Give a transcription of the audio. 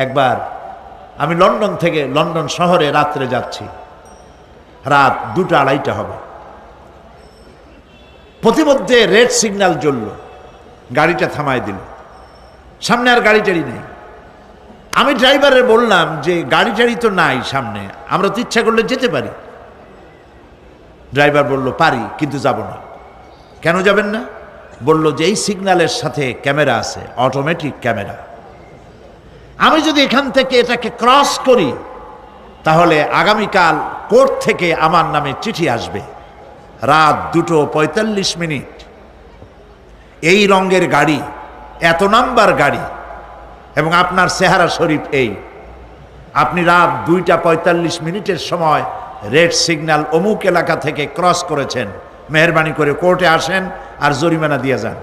একবার আমি লন্ডন থেকে লন্ডন শহরে রাত্রে যাচ্ছি, রাত 2টা-2:30 হবে। প্রতিমধ্যে রেড সিগন্যাল জ্বলল, গাড়িটা থামায় দিল, সামনে আর গাড়ি টাড়ি নেই। আমি ড্রাইভারের বললাম যে গাড়ি টাড়ি তো নাই সামনে, আমরা তো ইচ্ছা করলে যেতে পারি। ড্রাইভার বলল পারি, কিন্তু যাব না। কেন যাবেন না? বলল যে এই সিগন্যালের সাথে ক্যামেরা আছে, অটোমেটিক ক্যামেরা। আমি যদি এখান থেকে এটাকে ক্রস করি তাহলে আগামীকাল কোর্ট থেকে আমার নামে চিঠি আসবে। রাত 2:45, এই রঙের গাড়ি, এত নাম্বার গাড়ি, এবং আপনার চেহারা শরীফ এই। আপনি রাত 2:45 সময় রেড সিগন্যাল অমুক এলাকা থেকে ক্রস করেছেন, মেহরবানি করে কোর্টে আসেন আর জরিমানা দিয়ে যান।